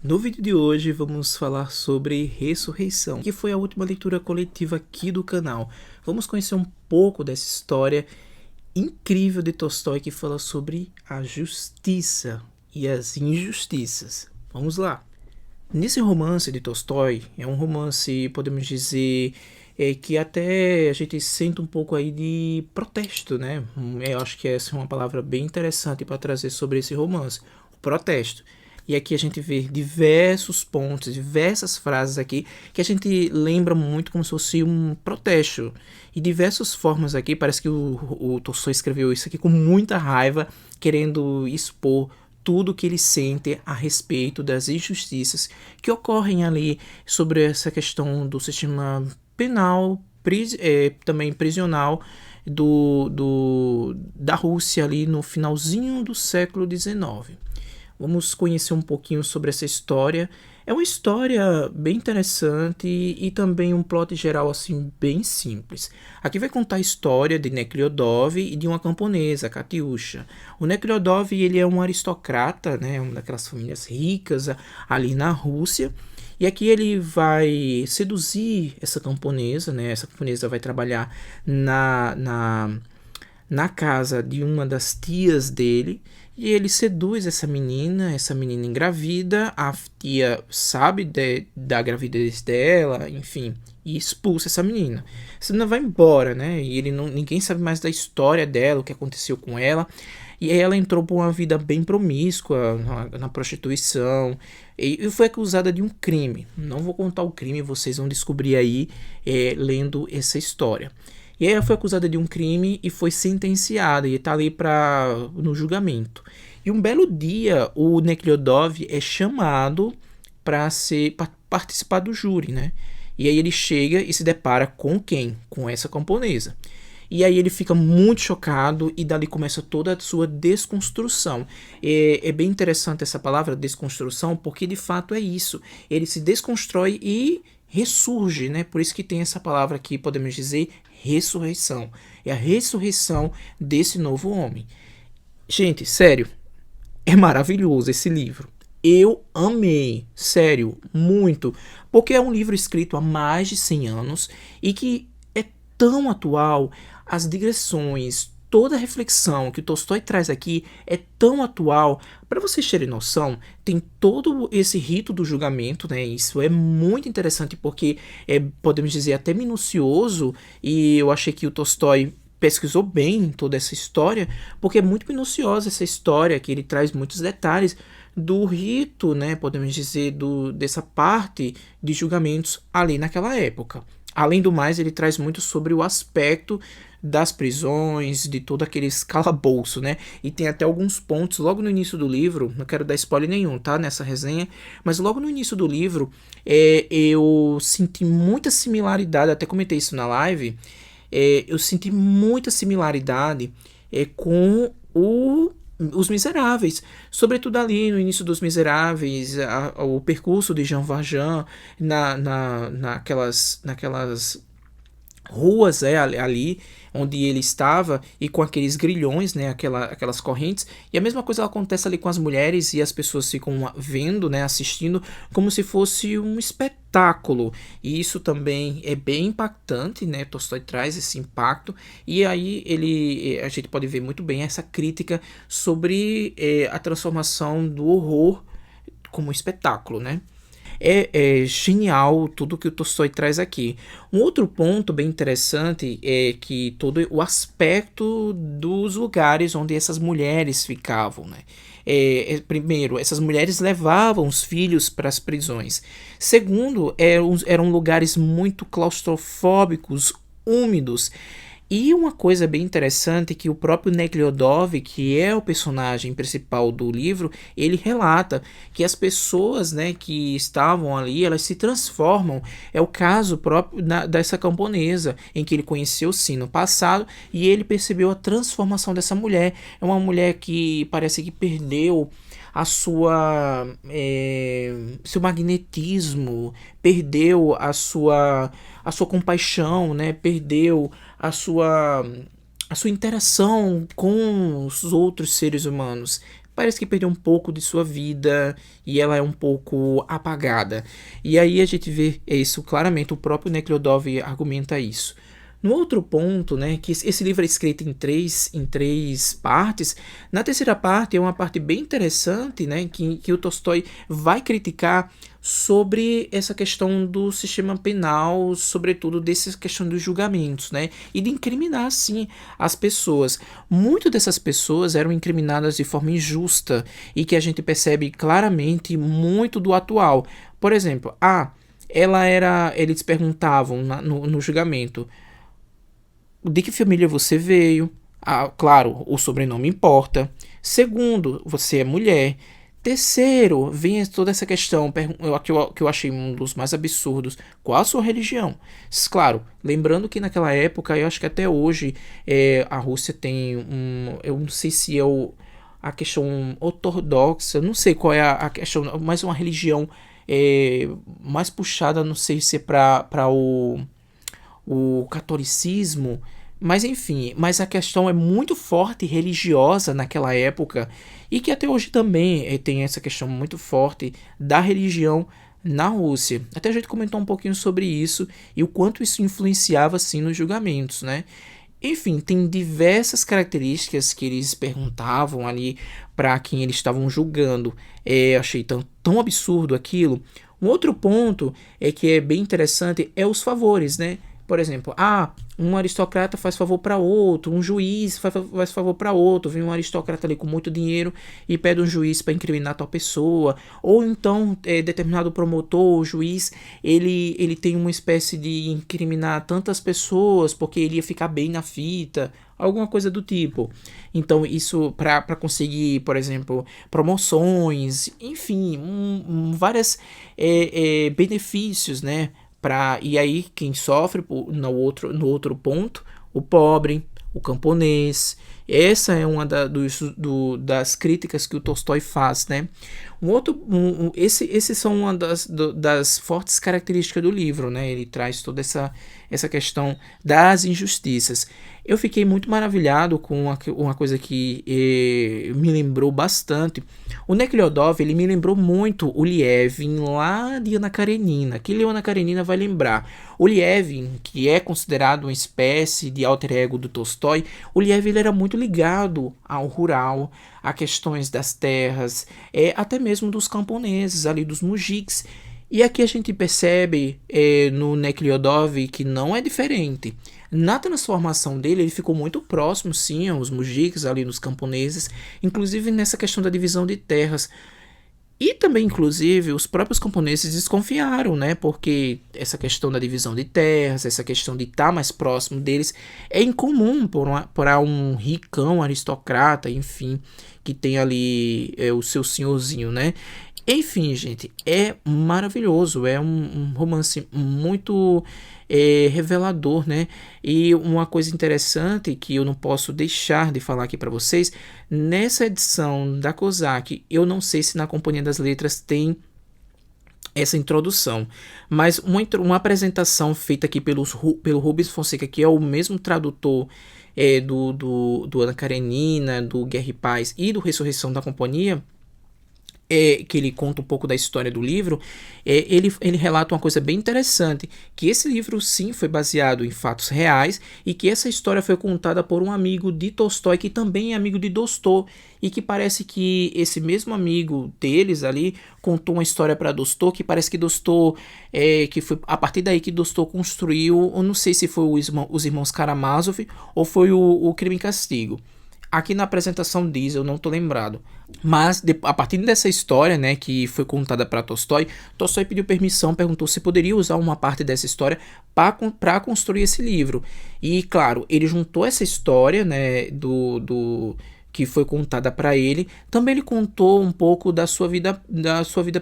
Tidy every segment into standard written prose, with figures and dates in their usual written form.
No vídeo de hoje vamos falar sobre Ressurreição, que foi a última leitura coletiva aqui do canal. Vamos conhecer um pouco dessa história incrível de Tolstói que fala sobre a justiça e as injustiças. Vamos lá. Nesse romance de Tolstói, é um romance, podemos dizer, que até a gente sente um pouco aí de protesto, né? Eu acho que essa é uma palavra bem interessante para trazer sobre esse romance, o protesto. E aqui a gente vê diversos pontos, diversas frases aqui que a gente lembra muito como se fosse um protesto. E diversas formas aqui, parece que o Tolstói escreveu isso aqui com muita raiva, querendo expor tudo que ele sente a respeito das injustiças que ocorrem ali sobre essa questão do sistema penal, também prisional da Rússia ali no finalzinho do século XIX. Vamos conhecer um pouquinho sobre essa história. É uma história bem interessante e também um plot geral assim bem simples. Aqui vai contar a história de Nekhlyodov e de uma camponesa, Katyusha. O Nekhlyodov ele é um aristocrata, né, uma daquelas famílias ricas ali na Rússia. E aqui ele vai seduzir essa camponesa, né? Essa camponesa vai trabalhar na casa de uma das tias dele. E ele seduz essa menina engravida, a tia sabe da gravidez dela, enfim, e expulsa essa menina. Essa menina vai embora, né? E ninguém sabe mais da história dela, o que aconteceu com ela. E aí ela entrou por uma vida bem promíscua, na prostituição, e foi acusada de um crime. Não vou contar o crime, vocês vão descobrir aí, lendo essa história. E aí ela foi acusada de um crime e foi sentenciada e está ali no julgamento. E um belo dia o Nekhlyodov é chamado para participar do júri, né? E aí ele chega e se depara com quem? Com essa camponesa. E aí ele fica muito chocado e dali começa toda a sua desconstrução. É bem interessante essa palavra desconstrução, porque de fato é isso. Ele se desconstrói e ressurge, né? Por isso que tem essa palavra aqui, podemos dizer, ressurreição. É a ressurreição desse novo homem. Gente, sério, é maravilhoso esse livro. Eu amei, sério, muito, porque é um livro escrito há mais de 100 anos e que é tão atual, as digressões, toda a reflexão que o Tolstói traz aqui é tão atual. Para vocês terem noção, tem todo esse rito do julgamento, né? Isso é muito interessante porque podemos dizer, até minucioso, e eu achei que o Tolstói pesquisou bem toda essa história, porque é muito minuciosa essa história, que ele traz muitos detalhes do rito, né? Podemos dizer, dessa parte de julgamentos ali naquela época. Além do mais, ele traz muito sobre o aspecto das prisões, de todo aquele calabouço, né? E tem até alguns pontos logo no início do livro, não quero dar spoiler nenhum, tá? Nessa resenha, mas logo no início do livro, eu senti muita similaridade, até comentei isso na live, eu senti muita similaridade com Os Miseráveis, sobretudo ali no início dos Miseráveis, o percurso de Jean Valjean naquelas ruas ali onde ele estava e com aqueles grilhões, né, aquelas correntes, e a mesma coisa acontece ali com as mulheres e as pessoas ficam vendo, né, assistindo como se fosse um espetáculo, e isso também é bem impactante, né, Tolstói traz esse impacto, e aí a gente pode ver muito bem essa crítica sobre a transformação do horror como espetáculo, né. É genial tudo que o Tolstói traz aqui. Um outro ponto bem interessante é que todo o aspecto dos lugares onde essas mulheres ficavam, né? Primeiro, essas mulheres levavam os filhos para as prisões. Segundo, eram lugares muito claustrofóbicos, úmidos. E uma coisa bem interessante é que o próprio Nekhlyodov, que é o personagem principal do livro, ele relata que as pessoas, né, que estavam ali, elas se transformam. É o caso próprio dessa camponesa, em que ele conheceu sim no passado e ele percebeu a transformação dessa mulher. É uma mulher que parece que perdeu a seu magnetismo, perdeu a sua compaixão, né? Perdeu a sua interação com os outros seres humanos. parece que perdeu um pouco de sua vida e ela é um pouco apagada. E aí a gente vê isso claramente, o próprio Nekhludoff argumenta isso. No outro ponto, né, que esse livro é escrito em três partes. Na terceira parte é uma parte bem interessante, né, que o Tolstói vai criticar sobre essa questão do sistema penal, sobretudo dessa questão dos julgamentos, né, e de incriminar, sim, as pessoas. Muitas dessas pessoas eram incriminadas de forma injusta e que a gente percebe claramente muito do atual. Por exemplo, eles perguntavam no julgamento: de que família você veio? Claro, o sobrenome importa. Segundo, você é mulher. Terceiro, vem toda essa questão que eu achei um dos mais absurdos. Qual a sua religião? Claro, lembrando que naquela época, eu acho que até hoje, a Rússia tem eu não sei se é a questão ortodoxa, não sei qual é a questão, mas uma religião mais puxada, não sei se é para o catolicismo, mas enfim, mas a questão é muito forte religiosa naquela época e que até hoje também tem essa questão muito forte da religião na Rússia. Até a gente comentou um pouquinho sobre isso e o quanto isso influenciava assim nos julgamentos, né? Enfim, tem diversas características que eles perguntavam ali para quem eles estavam julgando. Achei tão absurdo aquilo. Um outro ponto que é bem interessante é os favores, né? Por exemplo, um aristocrata faz favor para outro, um juiz faz favor para outro, vem um aristocrata ali com muito dinheiro e pede um juiz para incriminar tal pessoa, ou então determinado promotor, o juiz, ele tem uma espécie de incriminar tantas pessoas porque ele ia ficar bem na fita, alguma coisa do tipo. Então isso para conseguir, por exemplo, promoções, enfim, vários benefícios, né? E aí quem sofre no outro ponto, o pobre, o camponês. Essa é uma das críticas que o Tolstói faz, né? Esses são uma das fortes características do livro, né? Ele traz toda essa questão das injustiças. Eu fiquei muito maravilhado com uma coisa que me lembrou bastante. O Nekhludoff, ele me lembrou muito o Lievin lá de Ana Karenina. Que Ana Karenina vai lembrar. O Lievin, que é considerado uma espécie de alter ego do Tolstói, o Lievin ele era muito ligado ao rural, a questões das terras, até mesmo dos camponeses, ali dos mujiks. E aqui a gente percebe no Nekhludoff que não é diferente. Na transformação dele, ele ficou muito próximo, sim, aos mujiks, ali nos camponeses, inclusive nessa questão da divisão de terras. E também, inclusive, os próprios camponeses desconfiaram, né? Porque essa questão da divisão de terras, essa questão de estar mais próximo deles, é incomum para um ricão aristocrata, enfim, que tem ali o seu senhorzinho, né? Enfim, gente, é maravilhoso, é um romance muito revelador, né? E uma coisa interessante que eu não posso deixar de falar aqui para vocês, nessa edição da Kozak, eu não sei se na Companhia das Letras tem essa introdução, mas uma apresentação feita aqui pelo Rubens Fonseca, que é o mesmo tradutor do Ana Karenina, do Guerra e Paz e do Ressurreição da Companhia, que ele conta um pouco da história do livro, ele relata uma coisa bem interessante, que esse livro sim foi baseado em fatos reais e que essa história foi contada por um amigo de Tolstói, que também é amigo de Dostô, e que parece que esse mesmo amigo deles ali contou uma história para Dostô, que parece que Dostô, que foi a partir daí que Dostô construiu, eu não sei se foi os irmãos Karamazov ou foi o Crime e Castigo. Aqui na apresentação diz, eu não tô lembrado. Mas a partir dessa história, né, que foi contada para Tolstói, Tolstói pediu permissão, perguntou se poderia usar uma parte dessa história para construir esse livro. E claro, ele juntou essa história, né, que foi contada para ele. Também ele contou um pouco da sua vida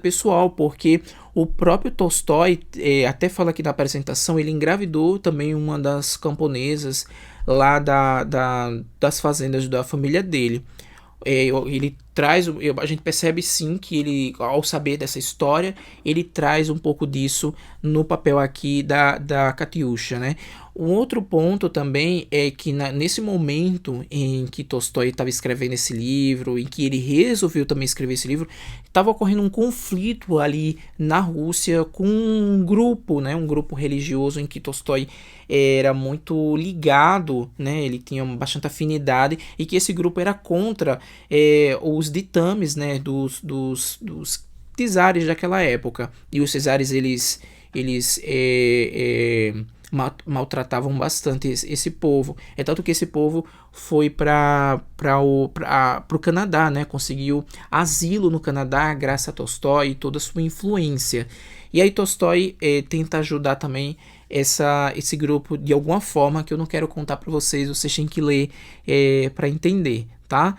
pessoal, porque o próprio Tolstói, até fala aqui na apresentação, ele engravidou também uma das camponesas lá das fazendas da família dele. Ele a gente percebe sim que ele, ao saber dessa história, ele traz um pouco disso no papel aqui da Katyusha, né? Um outro ponto também é que nesse momento em que Tolstói estava escrevendo esse livro, em que ele resolveu também escrever esse livro, estava ocorrendo um conflito ali na Rússia com um grupo, né? Um grupo religioso em que Tolstói era muito ligado, né? Ele tinha bastante afinidade e que esse grupo era contra os ditames, né? Dos czares daquela época. E os czares, maltratavam bastante esse povo. É tanto que esse povo foi para o Canadá, né? Conseguiu asilo no Canadá graças a Tolstói e toda a sua influência. E aí Tolstói tenta ajudar também esse grupo de alguma forma que eu não quero contar para vocês têm que ler para entender, tá?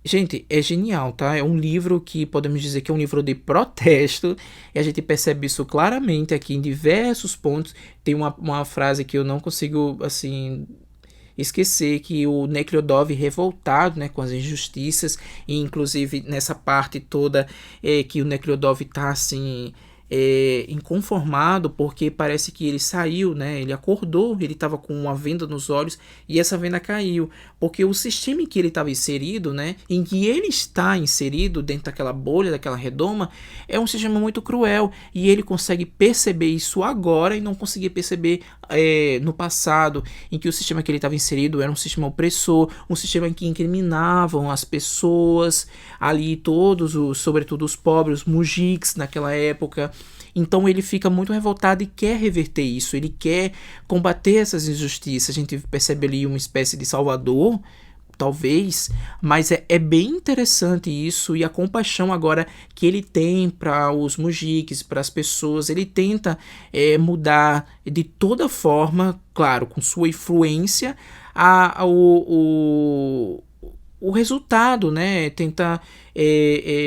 Gente, é genial, tá? É um livro que podemos dizer que é um livro de protesto, e a gente percebe isso claramente aqui em diversos pontos. Tem uma frase que eu não consigo, assim, esquecer, que o Nekhlyodov revoltado, né, com as injustiças, e inclusive nessa parte toda que o Nekhlyodov tá, assim, inconformado, porque parece que ele saiu, né? Ele acordou, ele estava com uma venda nos olhos e essa venda caiu, porque o sistema em que ele estava inserido, né? Em que ele está inserido dentro daquela bolha, daquela redoma, é um sistema muito cruel e ele consegue perceber isso agora e não conseguia perceber no passado, em que o sistema que ele estava inserido era um sistema opressor, um sistema em que incriminavam as pessoas ali, sobretudo os pobres, os mujiks naquela época. Então ele fica muito revoltado e quer reverter isso, ele quer combater essas injustiças. A gente percebe ali uma espécie de salvador, talvez, mas é bem interessante isso, e a compaixão agora que ele tem para os mujiks, para as pessoas, ele tenta mudar de toda forma, claro, com sua influência, o resultado, né? Tenta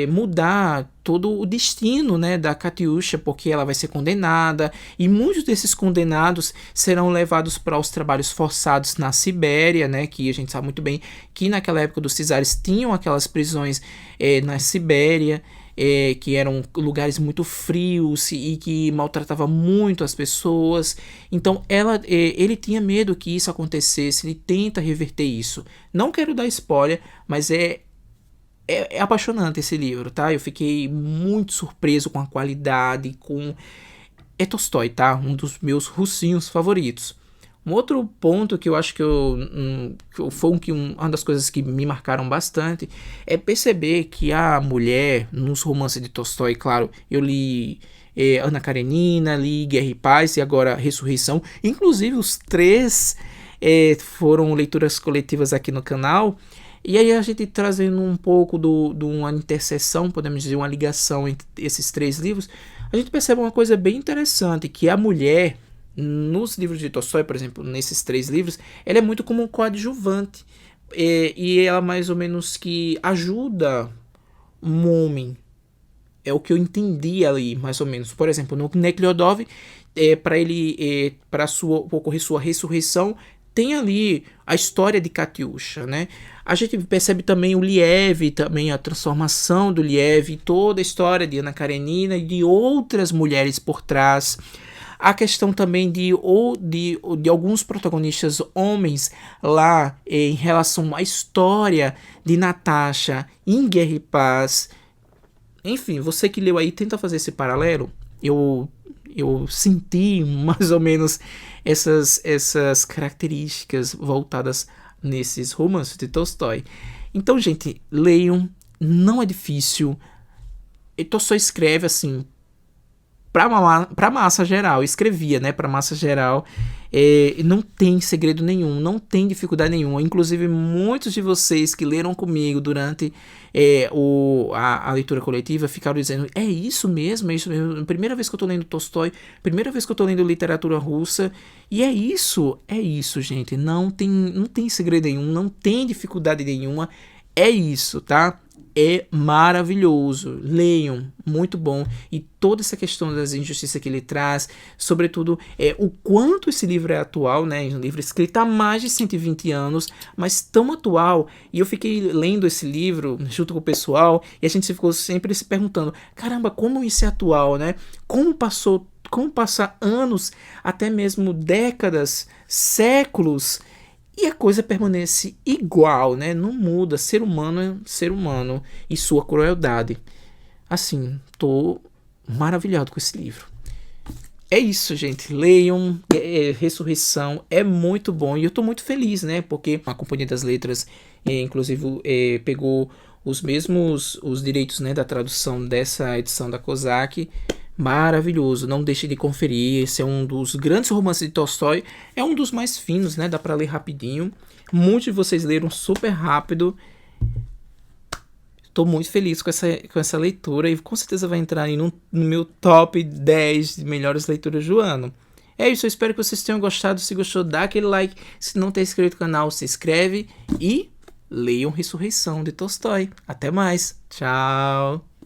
mudar todo o destino, né, da Katyusha, porque ela vai ser condenada, e muitos desses condenados serão levados para os trabalhos forçados na Sibéria, né, que a gente sabe muito bem que naquela época dos czares tinham aquelas prisões na Sibéria, que eram lugares muito frios e que maltratava muito as pessoas. Então ele tinha medo que isso acontecesse, ele tenta reverter isso. Não quero dar spoiler, mas é apaixonante esse livro, tá? Eu fiquei muito surpreso com a qualidade, É Tolstói, tá? Um dos meus russinhos favoritos. Um outro ponto que eu acho que foi uma das coisas que me marcaram bastante é perceber que a mulher, nos romances de Tolstói, claro, eu li Ana Karenina, li Guerra e Paz e agora Ressurreição. Inclusive os três foram leituras coletivas aqui no canal. E aí a gente trazendo um pouco de uma interseção, podemos dizer, uma ligação entre esses três livros, a gente percebe uma coisa bem interessante, que a mulher, nos livros de Tolstói, por exemplo, nesses três livros, ela é muito como um coadjuvante. E ela mais ou menos que ajuda um homem. É o que eu entendi ali, mais ou menos. Por exemplo, no Nekhlyodov, para ocorrer sua ressurreição, tem ali a história de Katyusha, né? A gente percebe também o Liev, também a transformação do Liev, toda a história de Ana Karenina e de outras mulheres por trás. A questão também de alguns protagonistas homens lá em relação à história de Natasha em Guerra e Paz. Enfim, você que leu aí, tenta fazer esse paralelo. Eu senti mais ou menos essas características voltadas nesses romances de Tolstói. Então, gente, leiam, não é difícil. E Tolstói escreve assim para massa geral, escrevia, né, para massa geral. Não tem segredo nenhum, não tem dificuldade nenhuma. Inclusive, muitos de vocês que leram comigo durante a leitura coletiva ficaram dizendo: é isso mesmo, é isso mesmo. Primeira vez que eu tô lendo Tolstói, primeira vez que eu tô lendo literatura russa. E é isso, gente. Não tem segredo nenhum, não tem dificuldade nenhuma. É isso, tá? é maravilhoso. Leiam, muito bom. E toda essa questão das injustiças que ele traz, sobretudo o quanto esse livro é atual, né? Um livro escrito há mais de 120 anos, mas tão atual. E eu fiquei lendo esse livro junto com o pessoal e a gente ficou sempre se perguntando: caramba, como isso é atual, né? Como passar anos, até mesmo décadas, séculos, e a coisa permanece igual, né? Não muda. Ser humano é ser humano e sua crueldade. Assim, tô maravilhado com esse livro. É isso, gente. Leiam. Ressurreição é muito bom. E eu tô muito feliz, né? Porque a Companhia das Letras, inclusive, pegou os direitos, né, da tradução dessa edição da Kozak. Maravilhoso, não deixe de conferir. Esse é um dos grandes romances de Tolstói. É um dos mais finos, né? Dá pra ler rapidinho. Muitos de vocês leram super rápido. Tô muito feliz com essa leitura e com certeza vai entrar aí no meu top 10 de melhores leituras do ano. É isso, eu espero que vocês tenham gostado. Se gostou, dá aquele like. Se não tá inscrito no canal, se inscreve e leiam Ressurreição de Tolstói. Até mais. Tchau.